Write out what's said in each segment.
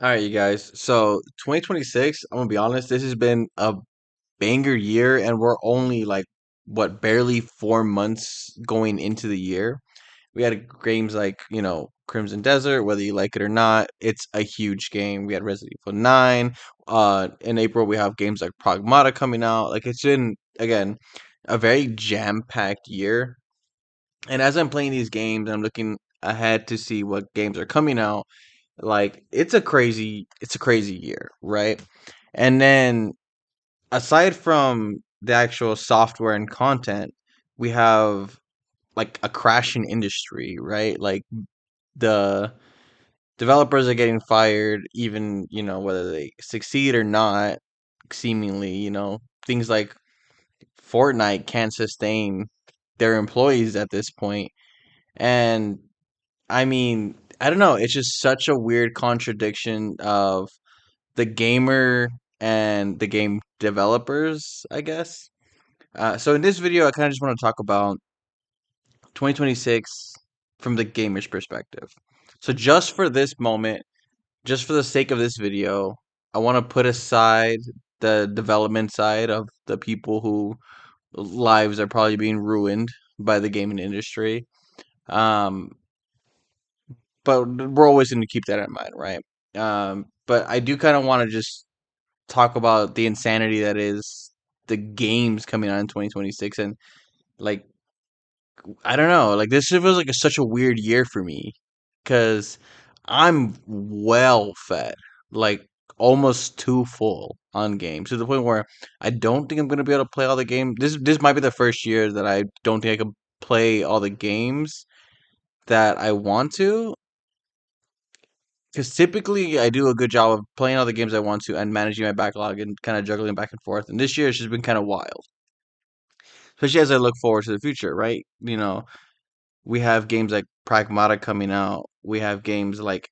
All right, you guys. So 2026, I'm gonna be honest, this has been a banger year, and we're only like barely 4 months going into the year. We had games like, Crimson Desert, whether you like it or not, it's a huge game. We had Resident Evil 9. In April we have games like Pragmata coming out. Like it's been again a very jam-packed year. And as I'm playing these games, I'm looking ahead to see what games are coming out. Like it's a crazy year, right? And then aside from the actual software and content, we have like a crashing industry, right? Like the developers are getting fired, even, whether they succeed or not, seemingly, things like Fortnite can't sustain their employees at this point. And I mean, I don't know, it's just such a weird contradiction of the gamer and the game developers, I guess. So in this video, I kind of just want to talk about 2026 from the gamer's perspective. So just for this moment, just for the sake of this video, I want to put aside the development side of the people who lives are probably being ruined by the gaming industry. Um, but we're always going to keep that in mind, right? But I do kind of want to just talk about the insanity that is the games coming out in 2026, and like I don't know, like this feels like such a weird year for me because I'm well fed, like almost too full on games to the point where I don't think I'm gonna be able to play all the games. This might be the first year that I don't think I can play all the games that I want to. Because typically I do a good job of playing all the games I want to and managing my backlog and kind of juggling back and forth. And this year it's just been kind of wild, especially as I look forward to the future, right? We have games like Pragmata coming out. We have games like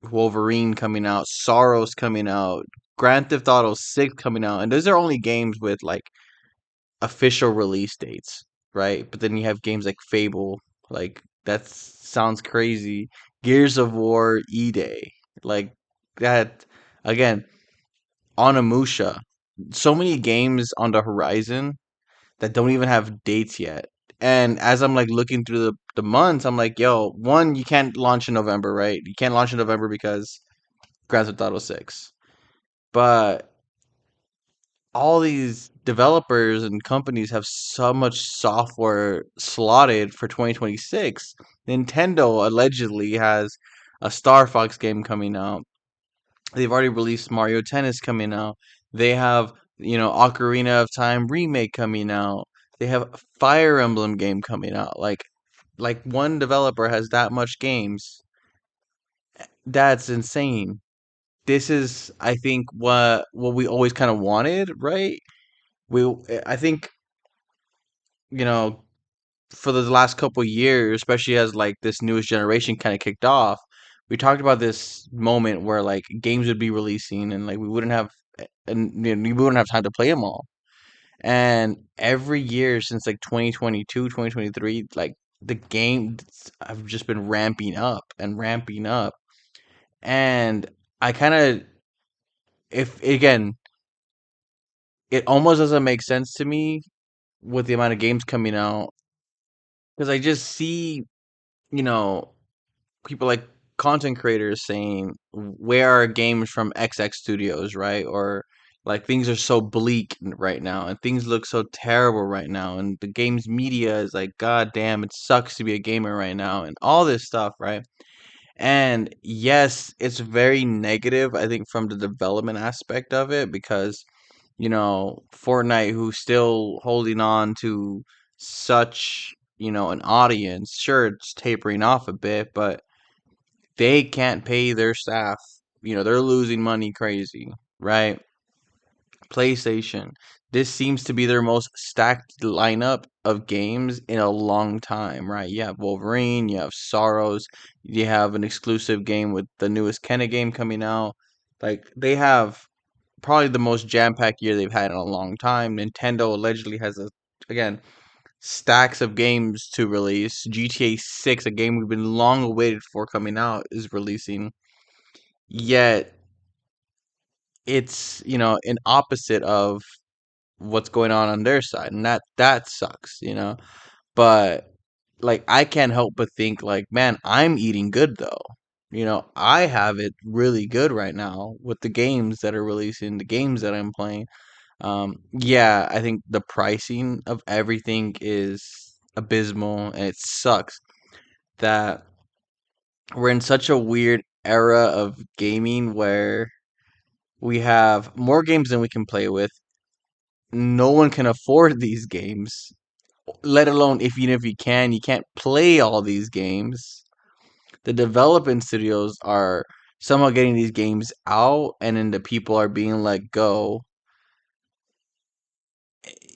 Wolverine coming out, Sorrows coming out, Grand Theft Auto 6 coming out. And those are only games with like official release dates, right? But then you have games like Fable, like that sounds crazy. Gears of War E-Day, like that again, Onimusha. So many games on the horizon that don't even have dates yet. And as I'm like looking through the months, I'm like, yo, one, you can't launch in November, right? You can't launch in November because Grand Theft Auto 6. But all these developers and companies have so much software slotted for 2026. Nintendo allegedly has a Star Fox game coming out. They've already released Mario Tennis coming out. They have, Ocarina of Time remake coming out. They have a Fire Emblem game coming out. Like one developer has that much games. That's insane. This is, I think, what we always kind of wanted, right? I think, you know, for the last couple years, especially as like this newest generation kind of kicked off, we talked about this moment where like games would be releasing and like we wouldn't have and we wouldn't have time to play them all. And every year since like 2022, 2023, like the games have just been ramping up and ramping up. And I kind of, if again, it almost doesn't make sense to me with the amount of games coming out because I just see, you know, people like content creators saying, "Where are games from XX Studios?" Right? Or like things are so bleak right now, and things look so terrible right now, and the games media is like, "God damn, it sucks to be a gamer right now," and all this stuff, right? And yes, it's very negative, I think, from the development aspect of it because, Fortnite, who's still holding on to such, an audience, sure, it's tapering off a bit, but they can't pay their staff. They're losing money crazy, right? PlayStation. This seems to be their most stacked lineup of games in a long time, right? You have Wolverine, you have Sorrows, you have an exclusive game with the newest Kenna game coming out. Like they have probably the most jam-packed year they've had in a long time. Nintendo allegedly has again stacks of games to release. GTA 6, a game we've been long awaited for coming out, is releasing. Yet it's, an opposite of what's going on their side, and that sucks. But like I can't help but think like, man, I'm eating good though. I have it really good right now with the games that are releasing, the games that I'm playing. Yeah, I think the pricing of everything is abysmal, and it sucks that we're in such a weird era of gaming where we have more games than we can play with. No one can afford these games, let alone if even if you can't play all these games. The development studios are somehow getting these games out, and then the people are being let go.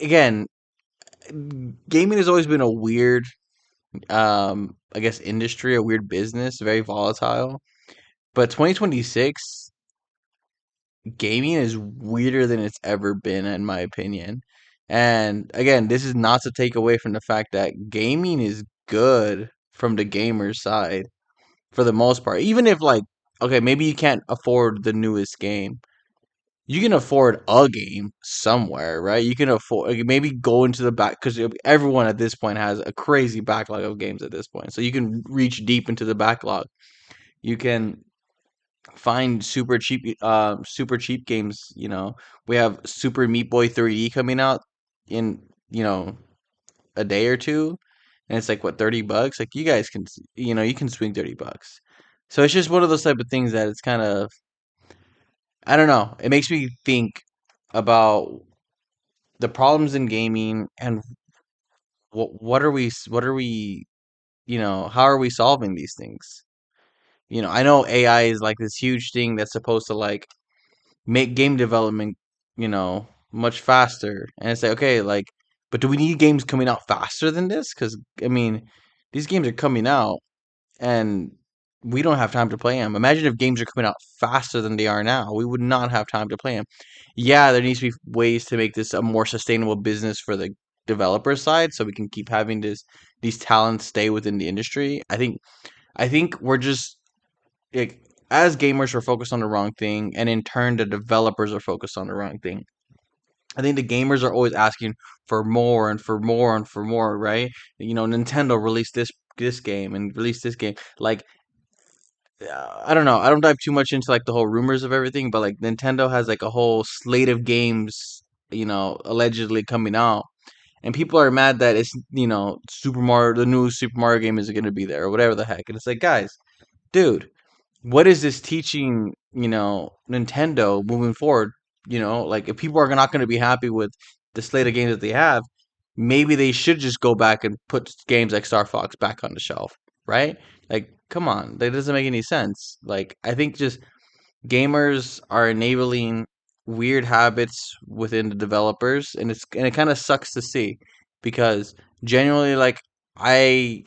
Again, gaming has always been a weird, I guess, industry, a weird business, very volatile. But 2026 gaming is weirder than it's ever been, in my opinion. And again, this is not to take away from the fact that gaming is good from the gamer side for the most part. Even if, like, okay, maybe you can't afford the newest game, you can afford a game somewhere, right? You can afford, like, maybe go into the back because everyone at this point has a crazy backlog of games at this point. So you can reach deep into the backlog. You can find super cheap games. We have Super Meat Boy 3D coming out in a day or two, and it's like what, $30. Like, you guys can, you can swing $30. So it's just one of those type of things that it's kind of, I don't know. It makes me think about the problems in gaming and what are we how are we solving these things? I know AI is like this huge thing that's supposed to like make game development, much faster. And it's like, okay, like, but do we need games coming out faster than this? Because I mean, these games are coming out, and we don't have time to play them. Imagine if games are coming out faster than they are now. We would not have time to play them. Yeah, there needs to be ways to make this a more sustainable business for the developer side, so we can keep having these talents stay within the industry. I think we're just like, as gamers, we're focused on the wrong thing, and in turn, the developers are focused on the wrong thing. I think the gamers are always asking for more and for more and for more, right? Nintendo released this game and released this game. Like, I don't know. I don't dive too much into like the whole rumors of everything, but like Nintendo has like a whole slate of games, allegedly coming out, and people are mad that it's Super Mario, the new Super Mario game isn't going to be there or whatever the heck. And it's like, guys, dude, what is this teaching, Nintendo moving forward? Like, if people are not going to be happy with the slate of games that they have, maybe they should just go back and put games like Star Fox back on the shelf, right? Like, come on, that doesn't make any sense. Like, I think just gamers are enabling weird habits within the developers, and it kind of sucks to see because genuinely, like, I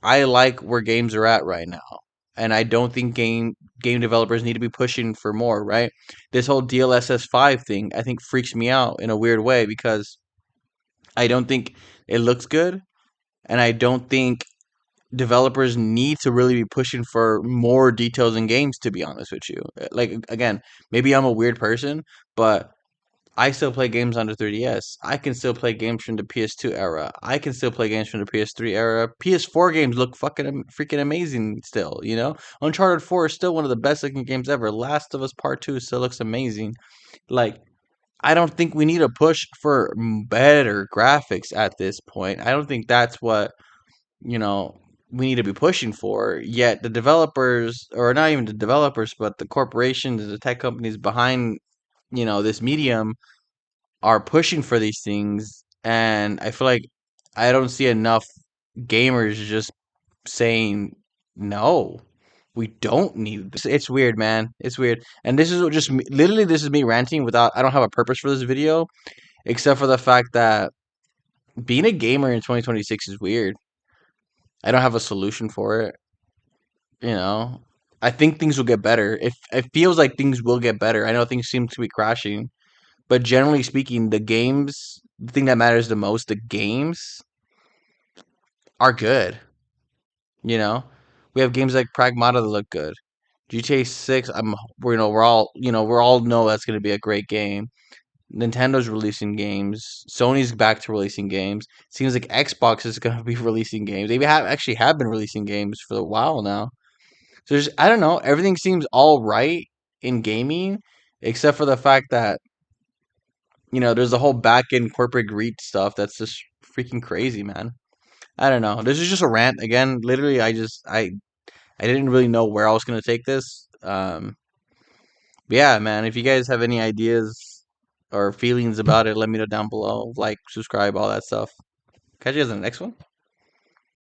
I like where games are at right now. And I don't think game developers need to be pushing for more, right? This whole DLSS 5 thing, I think, freaks me out in a weird way because I don't think it looks good, and I don't think developers need to really be pushing for more details in games, to be honest with you. Like, again, maybe I'm a weird person, but I still play games on the 3DS. I can still play games from the PS2 era. I can still play games from the PS3 era. PS4 games look freaking amazing still. Uncharted 4 is still one of the best looking games ever. Last of Us Part 2 still looks amazing. Like, I don't think we need a push for better graphics at this point. I don't think that's what, you know, we need to be pushing for. Yet the developers, or not even the developers, but the corporations, the tech companies behind, this medium are pushing for these things, and I feel like I don't see enough gamers just saying no. We don't need this. It's weird, man. It's weird. And this is just me, literally this is me ranting without I don't have a purpose for this video except for the fact that being a gamer in 2026 is weird. I don't have a solution for it, you know. I think things will get better. If it feels like things will get better. I know things seem to be crashing, but generally speaking, the thing that matters the most, the games are good. You know, we have games like Pragmata that look good. GTA 6, we're all know that's going to be a great game. Nintendo's releasing games. Sony's back to releasing games. Seems like Xbox is going to be releasing games. They have been releasing games for a while now. So there's, I don't know, everything seems all right in gaming except for the fact that there's a whole back end corporate greed stuff that's just freaking crazy, man. I don't know. This is just a rant again. Literally, I didn't really know where I was gonna take this. But yeah, man. If you guys have any ideas or feelings about it, let me know down below. Like, subscribe, all that stuff. Catch you guys in the next one.